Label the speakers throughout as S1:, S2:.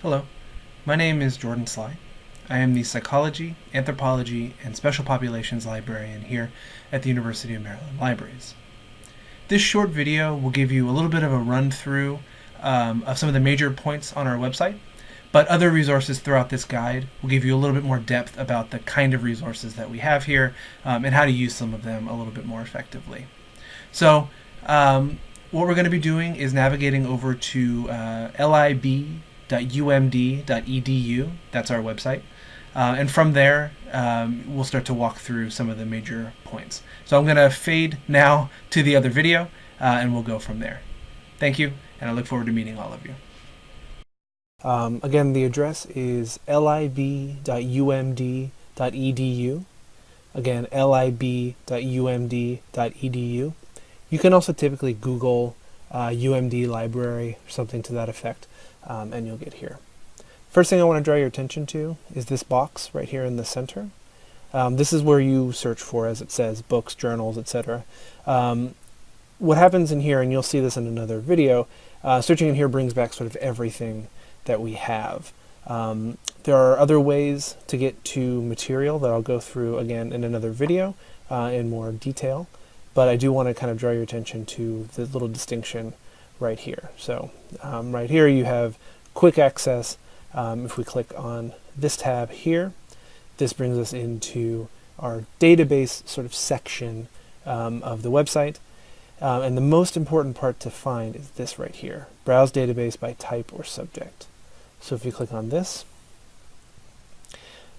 S1: Hello, my name is Jordan Sly. I am the Psychology, Anthropology, and Special Populations Librarian here at the University of Maryland Libraries. This short video will give you a little bit of a run through of some of the major points on our website, but other resources throughout this guide will give you a little bit more depth about the kind of resources that we have here and how to use some of them a little bit more effectively. So, what we're going to be doing is navigating over to lib.umd.edu. That's our website. And from there, we'll start to walk through some of the major points. So I'm going to fade now to the other video, and we'll go from there. Thank you, and I look forward to meeting all of you. Again, the address is lib.umd.edu. Again, lib.umd.edu. You can also typically Google UMD library or something to that effect, and you'll get here. First thing I want to draw your attention to is this box right here in the center. This is where you search for, as it says, books, journals, etc. What happens in here, and you'll see this in another video, searching in here brings back sort of everything that we have. There are other ways to get to material that I'll go through again in another video in more detail. But I do want to kind of draw your attention to the little distinction right here. So right here you have quick access. If we click on this tab here, this brings us into our database sort of section of the website. And the most important part to find is this right here, browse database by type or subject. So if you click on this,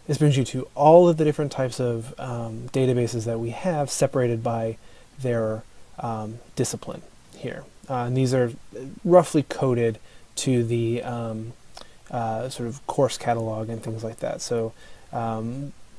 S1: this brings you to all of the different types of databases that we have separated by their discipline here. And these are roughly coded to the sort of course catalog and things like that. So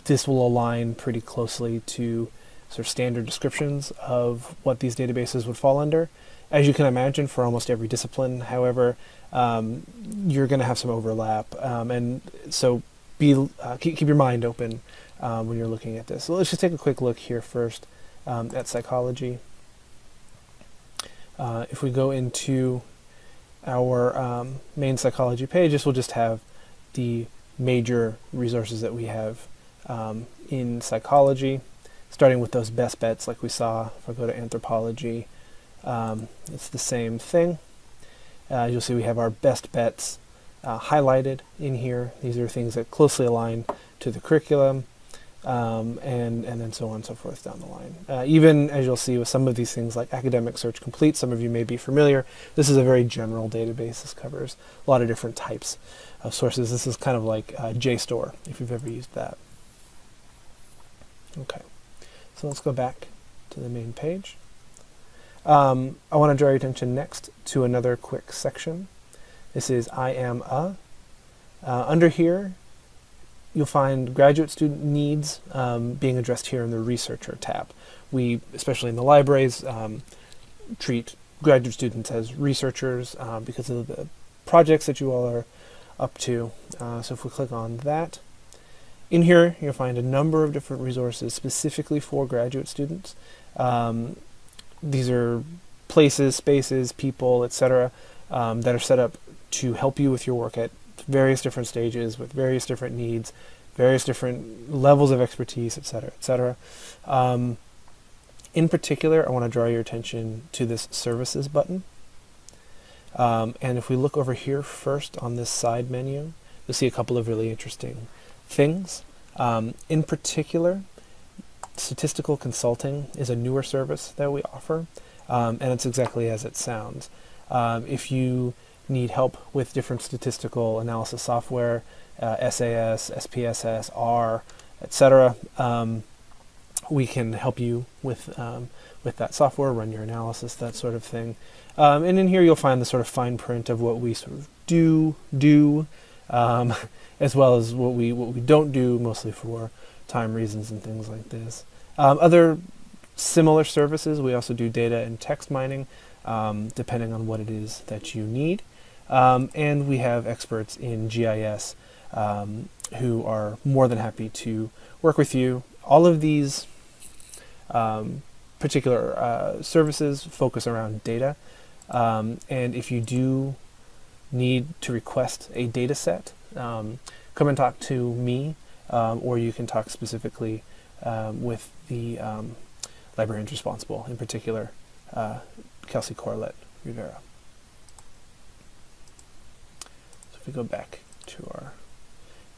S1: this will align pretty closely to sort of standard descriptions of what these databases would fall under. As you can imagine, for almost every discipline, however, you're going to have some overlap. And so keep your mind open when you're looking at this. So let's just take a quick look here first at psychology. If we go into our main psychology page, this will just have the major resources that we have in psychology, starting with those best bets like we saw. If I go to anthropology, it's the same thing. You'll see we have our best bets highlighted in here. These are things that closely align to the curriculum. And then so on and so forth down the line. Even as you'll see with some of these things like Academic Search Complete, some of you may be familiar. This is a very general database. This covers a lot of different types of sources. This is kind of like JSTOR, if you've ever used that. Okay, so let's go back to the main page. I want to draw your attention next to another quick section. This is I am a. Under here, you'll find graduate student needs being addressed here in the Researcher tab. We, especially in the libraries, treat graduate students as researchers because of the projects that you all are up to. So if we click on that, in here you'll find a number of different resources specifically for graduate students. These are places, spaces, people, etc. That are set up to help you with your work at various different stages with various different needs, various different levels of expertise, etc., etc. In particular, I want to draw your attention to this services button. And if we look over here first on this side menu, you'll see a couple of really interesting things. In particular, statistical consulting is a newer service that we offer, and it's exactly as it sounds. If you need help with different statistical analysis software, SAS, SPSS, R, etc., we can help you with that software, run your analysis, that sort of thing. And in here you'll find the sort of fine print of what we sort of do, as well as what we don't do, mostly for time reasons and things like this. Other similar services, we also do data and text mining, depending on what it is that you need. And we have experts in GIS who are more than happy to work with you. All of these particular services focus around data. And if you do need to request a data set, come and talk to me, or you can talk specifically with the librarians responsible, in particular, Kelsey Corlett Rivera. So if we go back to our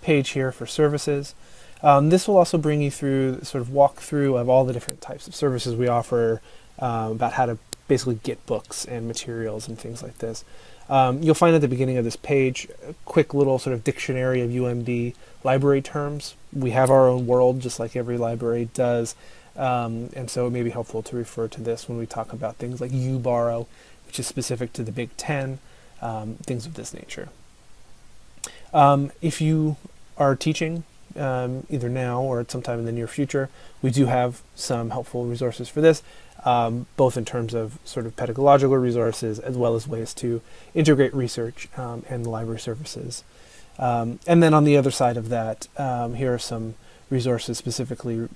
S1: page here for services, this will also bring you through sort of walkthrough of all the different types of services we offer, about how to basically get books and materials and things like this. You'll find at the beginning of this page a quick little sort of dictionary of UMD library terms. We have our own world, just like every library does, and so it may be helpful to refer to this when we talk about things like uBorrow, which is specific to the Big Ten, things of this nature. If you are teaching, either now or at some time in the near future, we do have some helpful resources for this, both in terms of sort of pedagogical resources as well as ways to integrate research and library services. And then on the other side of that, here are some resources specifically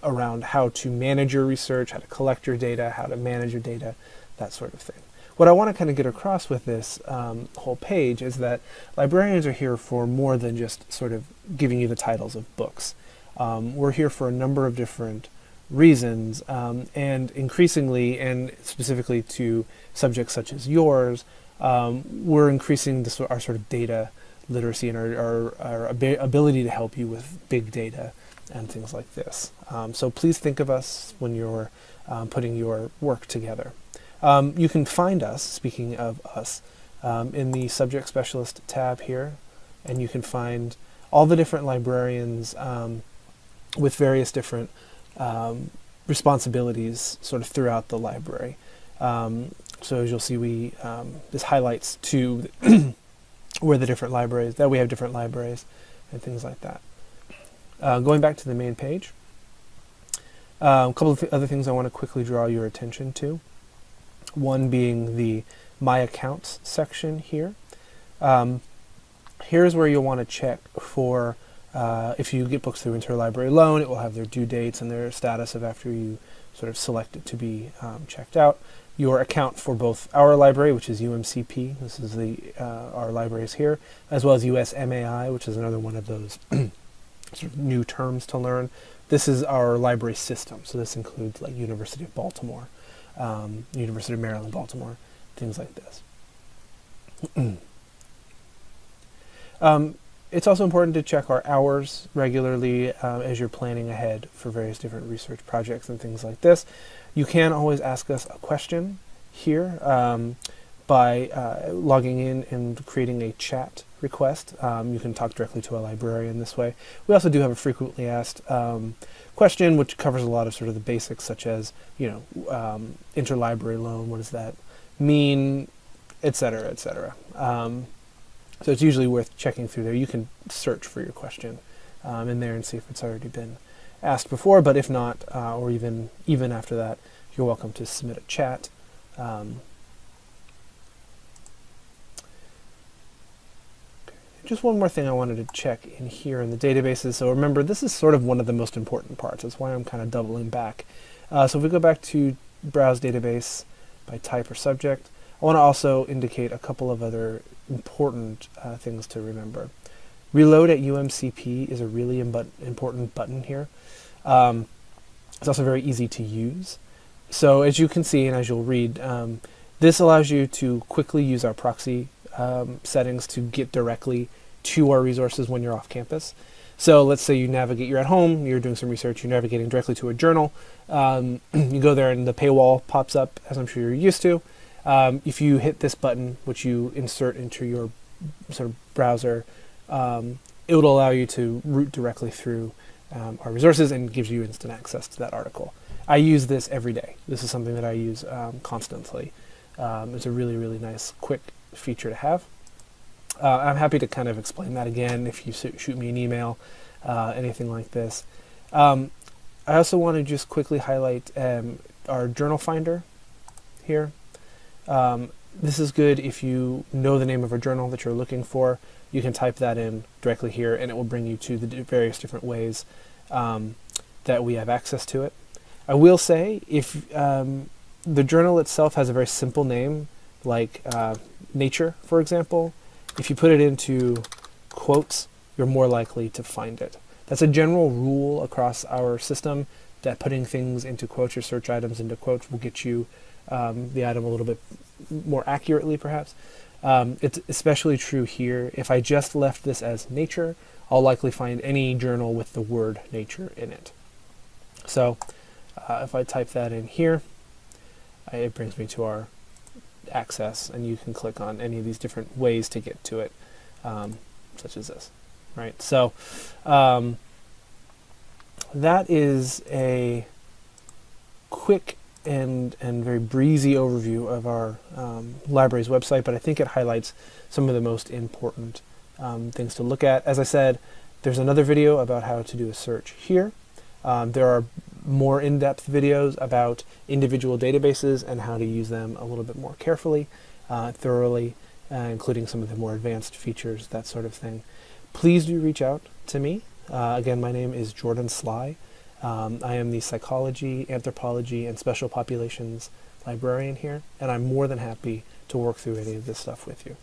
S1: around how to manage your research, how to collect your data, how to manage your data, that sort of thing. What I want to kind of get across with this whole page is that librarians are here for more than just sort of giving you the titles of books. We're here for a number of different reasons, and increasingly, and specifically to subjects such as yours, we're increasing our sort of data literacy and our ability to help you with big data and things like this. So please think of us when you're putting your work together. You can find us, speaking of us, in the Subject Specialist tab here, and you can find all the different librarians with various different responsibilities sort of throughout the library. So as you'll see, this highlights to where the different libraries, that we have different libraries and things like that. Going back to the main page, a couple of other things I want to quickly draw your attention to. One being the My Accounts section here. Here's where you'll want to check for if you get books through Interlibrary Loan, it will have their due dates and their status of after you sort of select it to be checked out. Your account for both our library, which is UMCP, this is our libraries here, as well as USMAI, which is another one of those sort of new terms to learn. This is our library system, so this includes like University of Baltimore, University of Maryland, Baltimore, things like this. It's also important to check our hours regularly as you're planning ahead for various different research projects and things like this. You can always ask us a question here by logging in and creating a chat request. You can talk directly to a librarian this way. We also do have a frequently asked question, which covers a lot of sort of the basics, such as, interlibrary loan, what does that mean, et cetera, et cetera. So it's usually worth checking through there. You can search for your question in there and see if it's already been asked before, but if not, or even after that, you're welcome to submit a chat. Just one more thing I wanted to check in here in the databases. So remember, this is sort of one of the most important parts. That's why I'm kind of doubling back. So if we go back to Browse Database by type or subject, I want to also indicate a couple of other important things to remember. Reload at UMCP is a really important button here. It's also very easy to use. So as you can see, and as you'll read, this allows you to quickly use our proxy settings to get directly to our resources when you're off campus. So let's say you're at home, you're doing some research, you're navigating directly to a journal, you go there and the paywall pops up, as I'm sure you're used to. If you hit this button, which you insert into your sort of browser, it will allow you to route directly through our resources and gives you instant access to that article. I use this every day. This is something that I use constantly. It's a really, really nice, quick feature to have. I'm happy to kind of explain that again if you shoot me an email, anything like this. I also want to just quickly highlight our journal finder here. This is good if you know the name of a journal that you're looking for. You can type that in directly here and it will bring you to the various different ways that we have access to it. I will say, if the journal itself has a very simple name, like nature, for example, if you put it into quotes, you're more likely to find it. That's a general rule across our system, that putting things into quotes, your search items into quotes, will get you the item a little bit more accurately, perhaps. It's especially true here. If I just left this as nature, I'll likely find any journal with the word nature in it. So if I type that in here, it brings me to our access, and you can click on any of these different ways to get to it, such as this, right? So that is a quick and very breezy overview of our library's website, but I think it highlights some of the most important things to look at. As I said, there's another video about how to do a search here. There are more in-depth videos about individual databases and how to use them a little bit more carefully, thoroughly, including some of the more advanced features, that sort of thing. Please do reach out to me. Again, my name is Jordan Sly. I am the Psychology, Anthropology, and Special Populations librarian here, and I'm more than happy to work through any of this stuff with you.